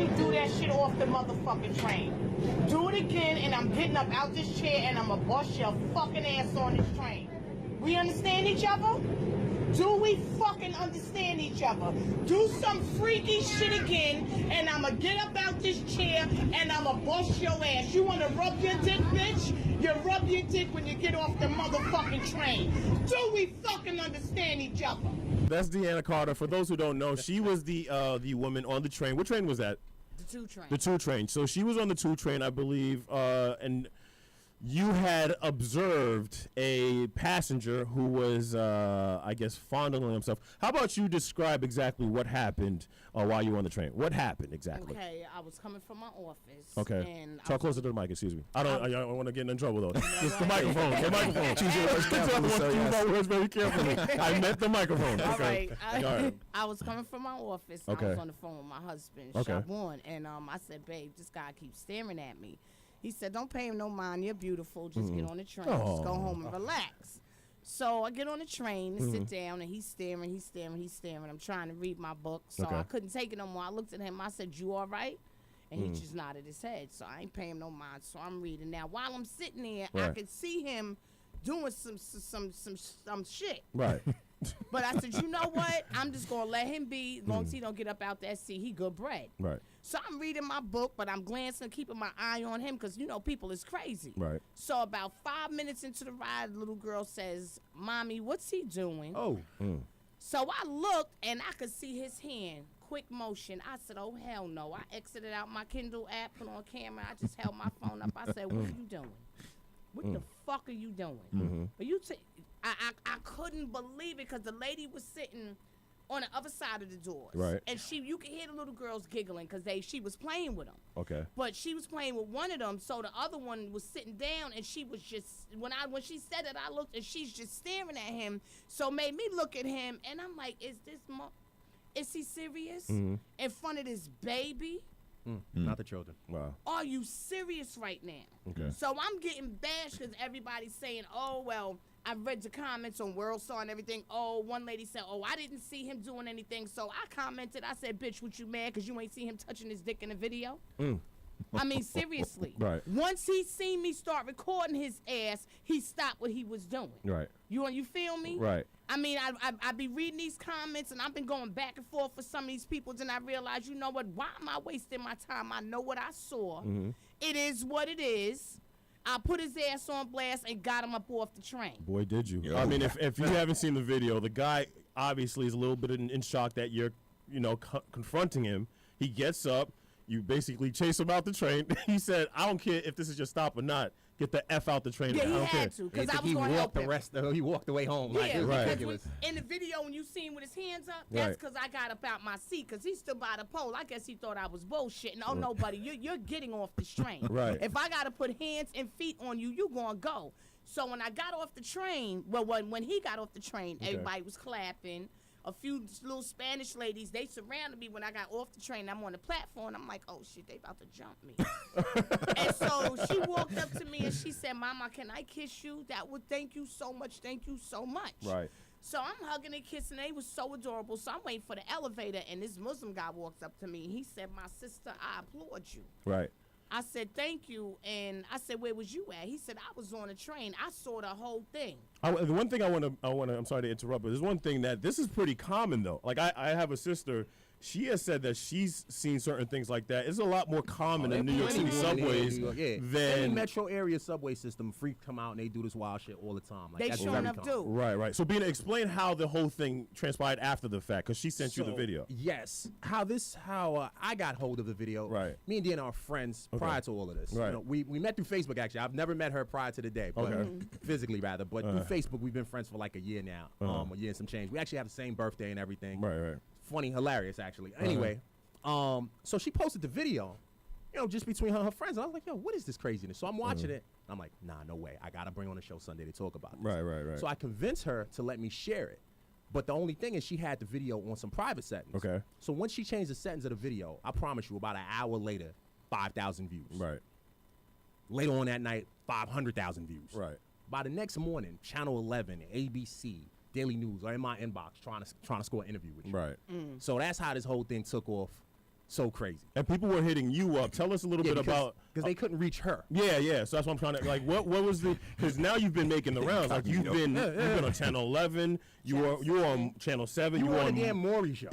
actually do that shit off the motherfucking train. Do it again, and I'm getting up out this chair, and I'm gonna bust your fucking ass on this train. We understand each other? Do we fucking understand each other? Do some freaky shit again, and I'ma get up out this chair, and I'ma bust your ass. You wanna rub your dick, bitch? You rub your dick when you get off the motherfucking train. Do we fucking understand each other? That's Deanna Carter. For those who don't know, she was the woman on the train. What train was that? The 2 train. The 2 train. So she was on the 2 train, I believe, and you had observed a passenger who was, I guess, fondling himself. How about you describe exactly what happened while you were on the train? What happened exactly? Okay, I was coming from my office. Okay. And Talk closer to the mic, excuse me. I don't want to get in trouble, though. It's the microphone. The microphone. Choose your words carefully. Choose my words very carefully. I meant the microphone. All okay. right. I was coming from my office. Okay. I was on the phone with my husband, Shop One, and I said, babe, this guy keeps staring at me. He said, don't pay him no mind. You're beautiful. Just get on the train. Just go home and relax. So I get on the train and sit down, and he's staring. I'm trying to read my book, so I couldn't take it no more. I looked at him. I said, you all right? And he just nodded his head. So I ain't paying him no mind. So I'm reading. Now, while I'm sitting there, I could see him doing some shit. Right. But I said, you know what? I'm just going to let him be. As long as he don't get up out that seat, he good bread. Right. So I'm reading my book, but I'm glancing, keeping my eye on him because, you know, people is crazy. Right. So about 5 minutes into the ride, the little girl says, Mommy, what's he doing? Oh. So I looked, and I could see his hand. Quick motion. I said, oh, hell no. I exited out my Kindle app, put on camera. I just held my phone up. I said, what are you doing? What the fuck are you doing? But I couldn't believe it because the lady was sitting on the other side of the doors. Right. And you could hear the little girls giggling because she was playing with them. Okay. But she was playing with one of them, so the other one was sitting down, and she was just, when she said it, I looked, and she's just staring at him, so made me look at him, and I'm like, is he serious? In front of this baby? Not the children. Wow. Are you serious right now? Okay. So I'm getting bashed because everybody's saying, oh, well, I read the comments on World Star and everything. Oh, one lady said, oh, I didn't see him doing anything. So I commented. I said, bitch, what you mad because you ain't see him touching his dick in the video? I mean, seriously. Right. Once he seen me start recording his ass, he stopped what he was doing. Right. You feel me? Right. I mean, I be reading these comments, and I've been going back and forth for some of these people, and I realize, you know what? Why am I wasting my time? I know what I saw. It is what it is. I put his ass on blast and got him up off the train. Boy, did you. I mean, if you haven't seen the video, the guy obviously is a little bit in shock that you're, confronting him. He gets up. You basically chase him out the train. He said, I don't care if this is your stop or not. Get the F out the train. Yeah, I don't he had to, because I was going to help him. He walked away home. Yeah, like, because in the video, when you see him with his hands up, that's because I got up out my seat, because he's still by the pole. I guess he thought I was bullshitting. Oh, no, buddy, you're getting off this train. Right. If I got to put hands and feet on you, you going to go. So when I got off the train, well, when he got off the train, everybody was clapping. A few little Spanish ladies, they surrounded me when I got off the train. I'm on the platform. I'm like, oh, shit, they about to jump me. And so she walked up to me and she said, Mama, can I kiss you? Thank you so much. Thank you so much. Right. So I'm hugging and kissing. They was so adorable. So I'm waiting for the elevator, and this Muslim guy walks up to me. He said, my sister, I applaud you. Right. I said, thank you. And I said, where was you at? He said, I was on a train. I saw the whole thing. The one thing I want to, I'm sorry to interrupt, but there's one thing that this is pretty common, though. Like, I have a sister. She has said that she's seen certain things like that. It's a lot more common in New York City subways than any metro area subway system. Freaks come out and they do this wild shit all the time. Like, they sure enough do. Right. So, Bina, explain how the whole thing transpired after the fact, because she sent you the video. Yes. How I got hold of the video. Right. Me and Deanna are friends prior to all of this. Right. We met through Facebook, actually. I've never met her prior to the day, but physically rather. But through Facebook, we've been friends for like a year now. A year and some change. We actually have the same birthday and everything. Right. Funny, hilarious, actually. Anyway, so she posted the video, just between her and her friends. And I was like, yo, what is this craziness? So I'm watching it. I'm like, nah, no way. I got to bring on the show Sunday to talk about this. Right. So I convinced her to let me share it. But the only thing is she had the video on some private settings. Okay. So once she changed the settings of the video, I promise you, about an hour later, 5,000 views. Right. Later on that night, 500,000 views. Right. By the next morning, Channel 11, ABC, Daily News are in my inbox trying to score an interview with you. Right. So that's how this whole thing took off. so crazy. And people were hitting you up. Tell us a little bit about because they couldn't reach her. Yeah. So that's what I'm trying to like. What was the? Because now you've been making the rounds. Like you've been on Channel 11. You were on Channel 7. You were on the damn Maury show.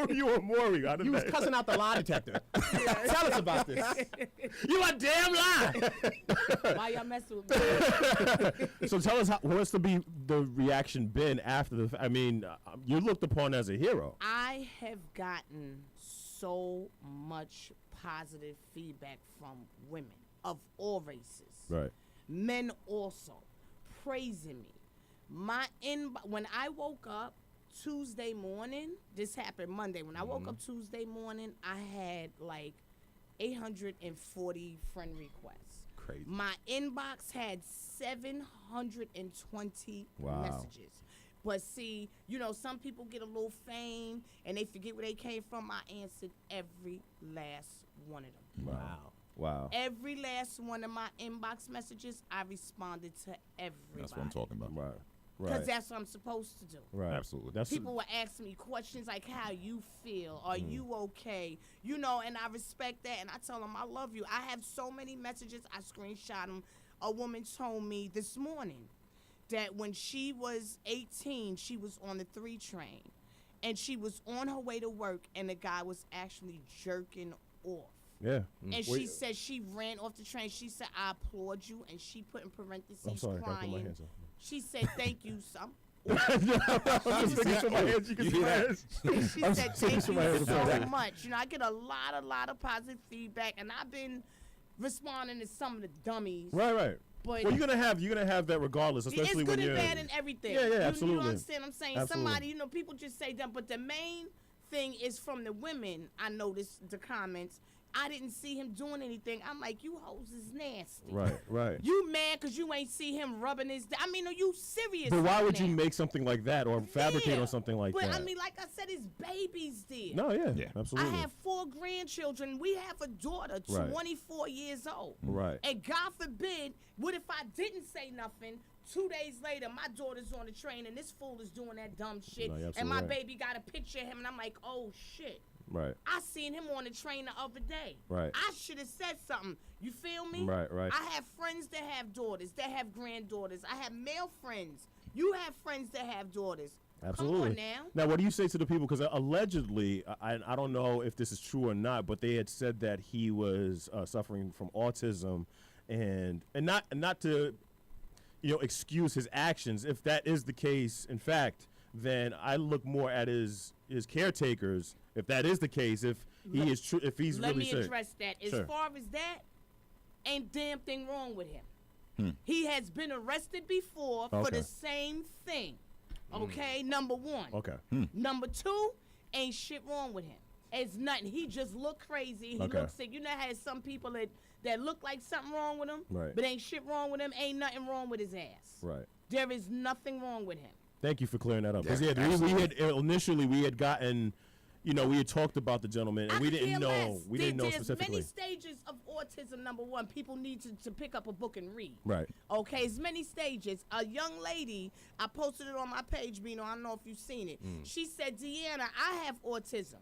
You were Maury. You was cussing out the lie detector. Tell us about this. You a damn lie. Why y'all messing with me? So tell us what's the reaction been after the? I mean, you're looked upon as a hero. I have gotten so much positive feedback from women of all races. Right. Men also praising me. When I woke up Tuesday morning, this happened Monday. When I woke up Tuesday morning, I had like 840 friend requests. Crazy. My inbox had 720 messages. But see, some people get a little fame and they forget where they came from. I answered every last one of them. Wow. Every last one of my inbox messages, I responded to everybody. That's what I'm talking about. Right. Because that's what I'm supposed to do. Right. Absolutely. People will ask me questions like how you feel. Are you okay? And I respect that. And I tell them I love you. I have so many messages. I screenshot them. A woman told me this morning that when she was 18, she was on the 3 train. And she was on her way to work, and the guy was actually jerking off. Yeah. And she said she ran off the train. She said, I applaud you. And she put in parentheses I'm sorry, crying. I put my hands up. She said, thank you, son. I'm just making sure my hands. You can see my hands. She said, thank you so much. I get a lot of positive feedback, and I've been responding to some of the dummies. Right. But well, you're gonna have that regardless, especially it's when good you're and bad and everything. Yeah, absolutely. You understand what I'm saying? Absolutely. Somebody, people just say that, but the main thing is from the women. I noticed the comments. I didn't see him doing anything. I'm like, you hoes is nasty. Right. You mad because you ain't see him rubbing his... are you serious? But why would you make something like that or fabricate on something like that? But, like I said, his baby's there. No, yeah, absolutely. I have 4 grandchildren. We have a daughter, 24 years old. Right. And God forbid, what if I didn't say nothing? 2 days later, my daughter's on the train, and this fool is doing that dumb shit. No, and my baby got a picture of him, and I'm like, oh, shit. Right. I seen him on the train the other day. Right. I should have said something. You feel me? Right. I have friends that have daughters, that have granddaughters. I have male friends. You have friends that have daughters. Absolutely. Come on now. Now, what do you say to the people? Because allegedly, I don't know if this is true or not, but they had said that he was suffering from autism, and not to excuse his actions. If that is the case, in fact, then I look more at his caretakers. If that is the case, if he is true, if he's really sick. Let me address that. As far as that, ain't damn thing wrong with him. He has been arrested before for the same thing. Okay, number 1. Okay. Number 2, ain't shit wrong with him. It's nothing. He just look crazy. He looks sick. You know how some people that look like something wrong with him, but ain't shit wrong with him. Ain't nothing wrong with his ass. Right. There is nothing wrong with him. Thank you for clearing that up. Because we had initially we had gotten, we had talked about the gentleman and we didn't know specifically. There's many stages of autism. Number 1, people need to pick up a book and read. Right. Okay, it's many stages. A young lady, I posted it on my page, Bino. I don't know if you've seen it. She said, Deanna, I have autism,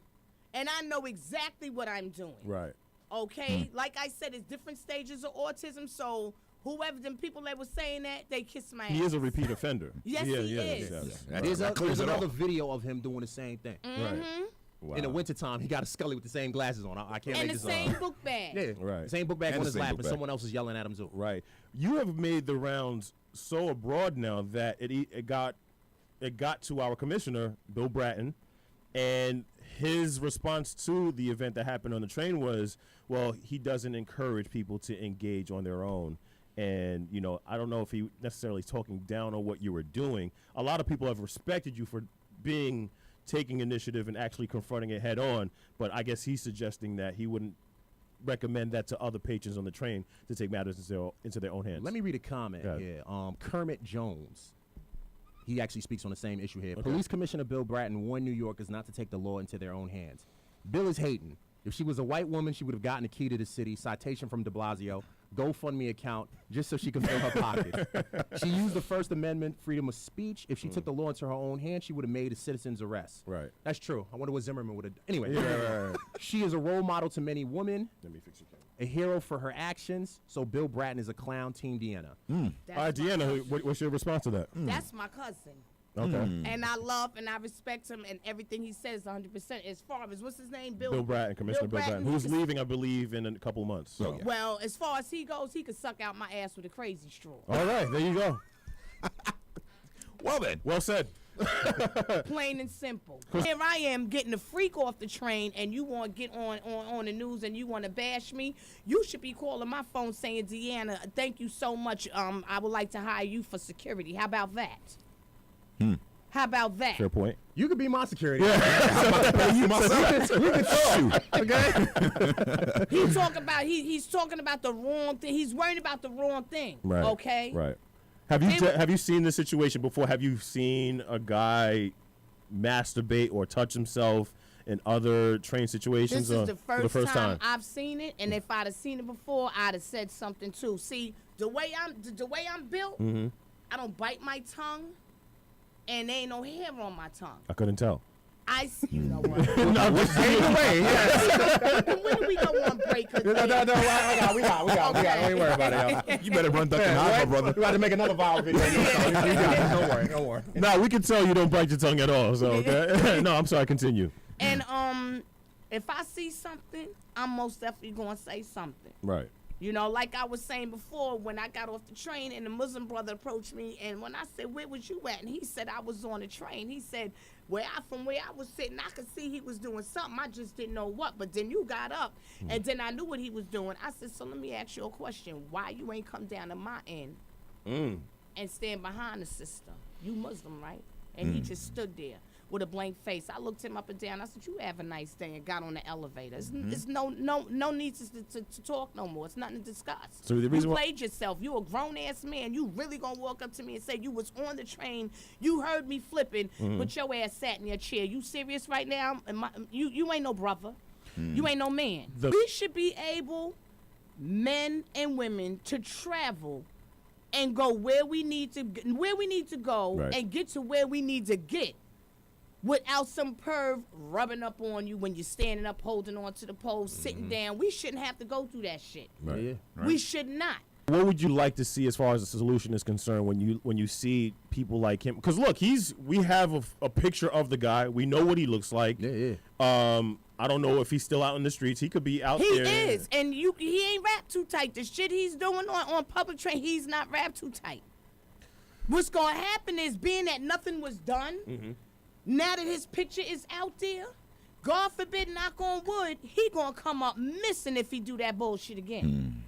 and I know exactly what I'm doing. Right. Okay, like I said, it's different stages of autism. So whoever them people that was saying that, they kiss my ass. He is a repeat offender. Yes, he is. There's another video of him doing the same thing. Right. Wow. In the wintertime, he got a Scully with the same glasses on. I can't make this up. And the same book bag. Yeah, right. Same book bag And on the his same lap, book and bag. someone else is yelling at him too. Right. You have made the rounds so abroad now that it got to our commissioner, Bill Bratton, and his response to the event that happened on the train was, well, he doesn't encourage people to engage on their own. And, I don't know if he necessarily talking down on what you were doing. A lot of people have respected you for taking initiative and actually confronting it head on. But I guess he's suggesting that he wouldn't recommend that to other patrons on the train to take matters into their own hands. Let me read a comment here. Kermit Jones. He actually speaks on the same issue here. Okay. Police Commissioner Bill Bratton warned New Yorkers not to take the law into their own hands. Bill is hating. If she was a white woman, she would have gotten the key to the city, citation from de Blasio, GoFundMe account just so she could fill her pockets. She used the First Amendment, freedom of speech. If she took the law into her own hands, she would have made a citizen's arrest. Right. That's true. I wonder what Zimmerman would have done. Anyway, right. She is a role model to many women. Let me fix your camera. A hero for her actions. So Bill Bratton is a clown. Team Deanna. All right, Deanna, what's your response to that? That's my cousin. Okay. And I love and I respect him, and everything he says 100%. As far as what's his name, Bill Bratton, Commissioner Bill Bratton, who's leaving, I believe, in a couple months. So. Yeah. Well, as far as he goes, he could suck out my ass with a crazy straw. All right, there you go. Well then. Well said. Plain and simple. Here I am getting a freak off the train, and you want to get on the news and you want to bash me. You should be calling my phone saying, Deanna, thank you so much. I would like to hire you for security. How about that? How about that? Fair point. You could be my security. You could shoot. Okay. He's talking about the wrong thing. He's worried about the wrong thing. Right. Okay. Right. Have you seen this situation before? Have you seen a guy masturbate or touch himself in other train situations? This is the for the first time I've seen it, and if I'd have seen it before, I'd have said something too. See, the way I'm built, I don't bite my tongue, and there ain't no hair on my tongue. I couldn't tell. You know what? No, just anyway. When do we go on break? No, we got. Don't worry about it, You better run duck and hide, my brother. We got to make another viral video. Don't worry. No, we can tell you don't bite your tongue at all. So okay. No, I'm sorry. Continue. And if I see something, I'm most definitely gonna say something. Right. You know, like I was saying before, when I got off the train and the Muslim brother approached me, and when I said, where was you at? And he said, I was on the train. He said, from where I was sitting, I could see he was doing something. I just didn't know what. But then you got up, and then I knew what he was doing. I said, so let me ask you a question. Why you ain't come down to my end and stand behind the sister? You Muslim, right? And he just stood there with a blank face. I looked him up and down. I said, you have a nice day, and got on the elevator. It's no need to talk no more. It's nothing to discuss. So the reason you played yourself. You a grown-ass man. You really going to walk up to me and say you was on the train, you heard me flipping, but your ass sat in your chair. You serious right now? You ain't no brother. You ain't no man. We should be able, men and women, to travel and go where we need to go Right. and get to where we need to get without some perv rubbing up on you when you're standing up, holding on to the pole, sitting down. We shouldn't have to go through that shit. Right. Yeah. We should not. What would you like to see as far as the solution is concerned when you see people like him? Because look, we have a picture of the guy. We know what he looks like. Yeah. I don't know if he's still out in the streets. He could be out there. He is, and he ain't wrapped too tight. The shit he's doing on public train, he's not wrapped too tight. What's gonna happen is, being that nothing was done, now that his picture is out there, God forbid, knock on wood, he gonna come up missing if he do that bullshit again.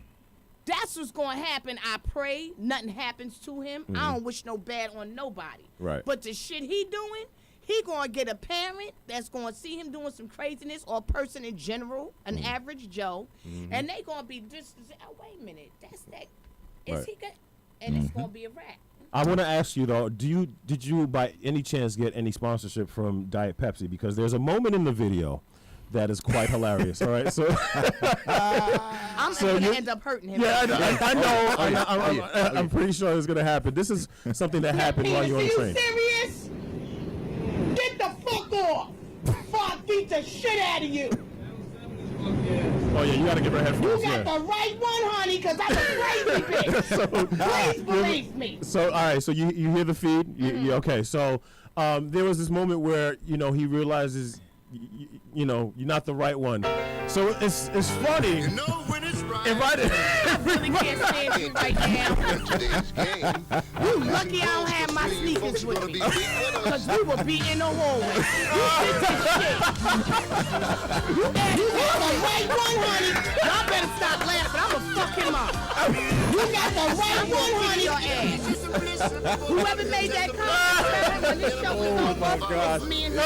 That's what's gonna happen. I pray nothing happens to him. I don't wish no bad on nobody. Right. But the shit he doing, he gonna get a parent that's gonna see him doing some craziness, or a person in general, an average Joe, and they gonna be just, oh, wait a minute, that's that. Is Right. he good? And it's gonna be a wrap. I want to ask you though, did you by any chance get any sponsorship from Diet Pepsi? Because there's a moment in the video that is quite hilarious. All right, so I'm gonna end up hurting him. yeah, I know. I'm pretty sure it's gonna happen. This is something that happened while you're on the train. Are you serious? Get the fuck off! Before I beat the shit out of you! Oh yeah, you gotta give her headphones. You got the right one, honey, because I'm a crazy bitch. Please believe me. So all right, so you hear the feed? You okay? So there was this moment where he realizes you're not the right one. So it's funny. You know when it's right. If I really can't stand you right now. You lucky I don't have my sneakers with me, because we will be in the hallway. You got the right one, honey. Y'all better stop laughing. I'ma fuck him up. You got the right one, honey. Your ass. Whoever made that comment when this show was over, it's me and him.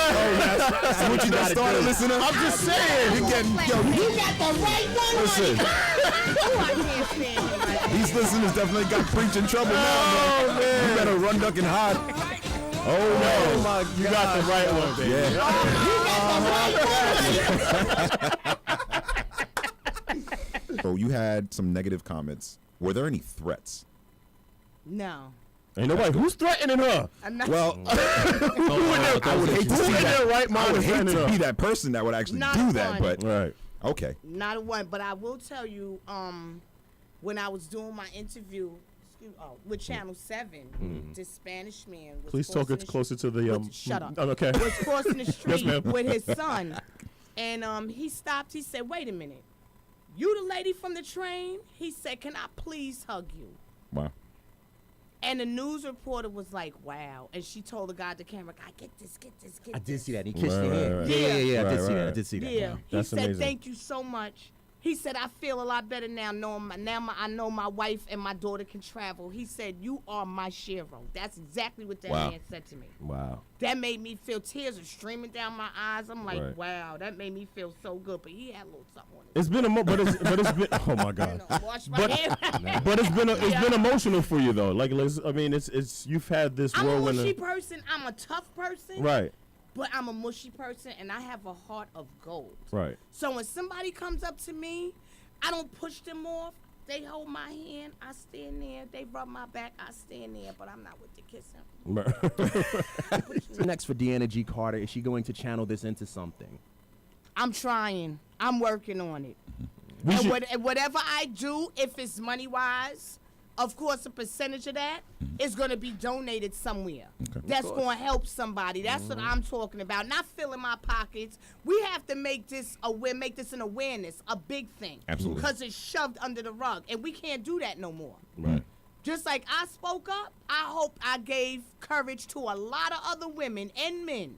So what you done started listening? I'm just saying. You're getting, You got the right one, listen. Oh, I can't stand him right now. These listeners definitely got preaching trouble now, man. You better run, duck, and hide. Oh, no. You got the right one, baby. Yeah. You got the right one, honey. So you had some negative comments. Were there any threats? No. Ain't nobody. Who's threatening her? Well, I would hate to see that. I would hate to be that person that would actually do that. But okay. Not a one. But I will tell you, when I was doing my interview with Channel 7, this Spanish man was Please talk it closer to the shut up. Okay. Was crossing the street Yes, with his son, and he stopped. He said, "Wait a minute, you the lady from the train?" He said, "Can I please hug you?" Wow. And the news reporter was like, "Wow!" And she told the guy at the camera, "God, get this." I did see that. He kissed Right, your hand. right. Yeah. Right, I did see that. Yeah. He That's said, amazing. "Thank you so much." He said, "I feel a lot better now knowing I know my wife and my daughter can travel." He said, "You are my shero." That's exactly what that man said to me. Wow. That made me feel tears are streaming down my eyes. I'm like, Right. wow, that made me feel so good. But he had a little something on It's been but it's been oh my god. Wash my hair. But it's been emotional for you though. Like I mean it's you've had this I'm a whirlwind. mushy person. I'm a tough person. Right. But I'm a mushy person, and I have a heart of gold. Right. So when somebody comes up to me, I don't push them off. They hold my hand. I stand there. They rub my back. I stand there. But I'm not with the kissing. Next for Deanna G. Carter, is she going to channel this into something? I'm trying. I'm working on it. And whatever I do, if it's money-wise, of course, a percentage of that is going to be donated somewhere. Okay. That's going to help somebody. That's what I'm talking about. Not filling my pockets. We have to make this an awareness, a big thing. Absolutely. Because it's shoved under the rug, and we can't do that no more. Right. Just like I spoke up, I hope I gave courage to a lot of other women and men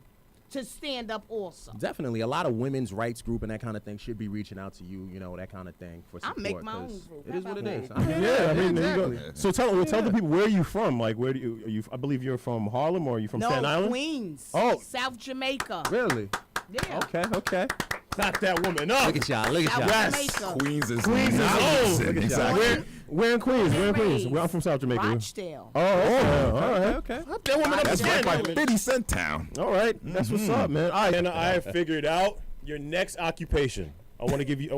to stand up also. Definitely. A lot of women's rights group and that kind of thing should be reaching out to you, that kind of thing for support. I'll make my own group. It is what it is. Yeah, I mean, there you go. So tell the people, where are you from? Like, where do you I believe you're from Harlem, or are you from Staten Island? Queens. Oh. South Jamaica. Really? Yeah. Okay. Knock that woman up. Look at y'all. South Jamaica. Queens is old. Exactly. Where in Queens? Where in Queens? Where I'm from South Jamaica. Rochdale. Oh, okay. Okay. That woman up That's again. right by 50 Cent Town. All right, that's what's up, man. All right, and I have figured out your next occupation. I want to give you. I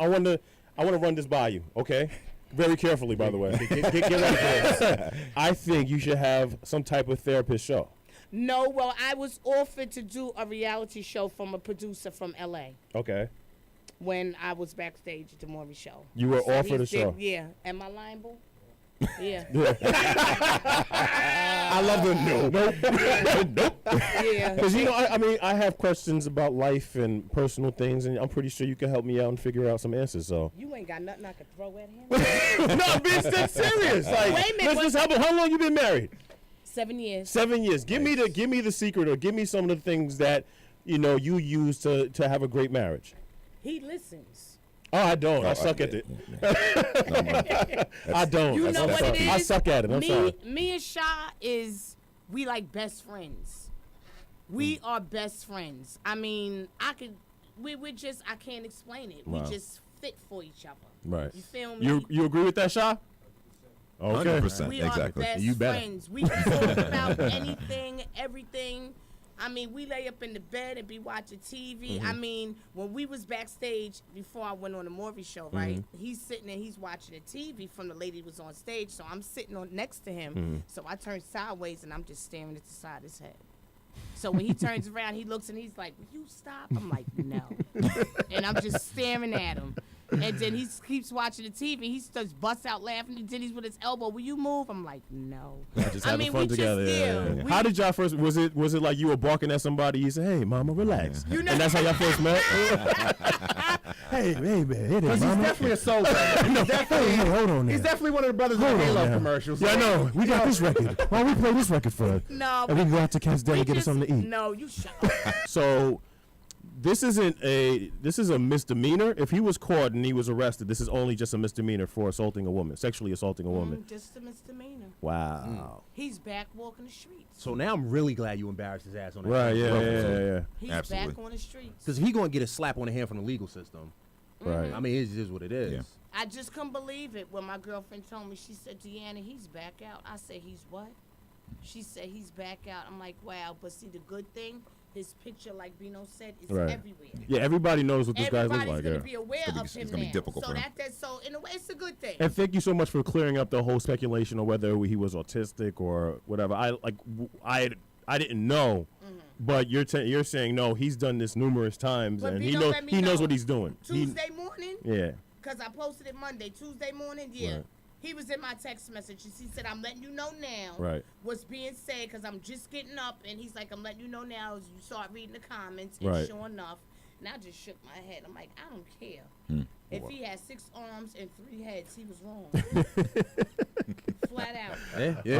want to run this by you. Okay, very carefully, by the way. Get ready for this. I think you should have some type of therapist show. No, well, I was offered to do a reality show from a producer from L.A. Okay. When I was backstage at the Maury show. You were offered a show. Yeah. Am I lying, boo? Yeah. I love the nope. Yeah. Because I have questions about life and personal things, and I'm pretty sure you can help me out and figure out some answers. So. You ain't got nothing I could throw at him. No, I'm being dead serious. Like, wait a minute. let's just how long you been married? 7 years. 7 years. Give me the secret, or give me some of the things that you use to have a great marriage. He listens. Oh, I don't. I suck at it. I don't. You know what it is? I suck at it. I'm sorry. Me and Sha we like best friends. We are best friends. I mean, I can't explain it. Wow. We just fit for each other. Right. You feel me? You agree with that, Sha? Okay. 100%. We Exactly. are best You better. friends. We can talk about anything, everything. I mean, we lay up in the bed and be watching TV. I mean, when we was backstage before I went on the Maury show, right? He's sitting there, he's watching the TV from the lady who was on stage. So I'm sitting next to him. So I turn sideways and I'm just staring at the side of his head. So when he turns around, he looks and he's like, "Will you stop?" I'm like, "No." And I'm just staring at him. And then he keeps watching the TV. He starts busts out laughing. Then he's with his elbow. "Will you move?" I'm like, "No." Just having fun together. Yeah. How did y'all first? Was it like you were barking at somebody? You said, "Hey, mama, relax." And that's how y'all first met. Hey, man, hit it, He's mama. definitely a soul singer. Hey, hold on. He's definitely one of the brothers in Hold the on Halo now. commercials. Yeah, I know. We got this record. Why don't we play this record for? No. And we can go out to Cat's Den and get us something to eat. No, you shut up. So this is a misdemeanor. If he was caught and he was arrested, this is only just a misdemeanor for assaulting a woman, sexually assaulting a woman. Just a misdemeanor. Wow. He's back walking the streets. So now I'm really glad you embarrassed his ass on that. Right, yeah. He's Absolutely. back on the streets. Because he going to get a slap on the hand from the legal system. Right. I mean, it is what it is. Yeah. I just couldn't believe it when my girlfriend told me. She said, "Deanna, he's back out." I said, "He's what?" She said, "He's back out." I'm like, wow. But see, the good thing, his picture, like Bino said, is right. everywhere. Yeah, everybody knows what this guy looks like. Everybody's going to be aware of him now. Difficult so for him. so in a way, it's a good thing. And thank you so much for clearing up the whole speculation of whether he was autistic or whatever. I didn't know, but you're saying no. He's done this numerous times, but and Bino he knows what he's doing. Tuesday morning. Yeah. Because I posted it Monday. Tuesday morning, yeah. Right. He was in my text messages. He said, I'm letting you know now right. what's being said because I'm just getting up. And he's like, I'm letting you know now as you start reading the comments. And right. sure enough, and I just shook my head. I'm like, I don't care. If he had 6 arms and 3 heads, he was wrong. Flat out. Yeah.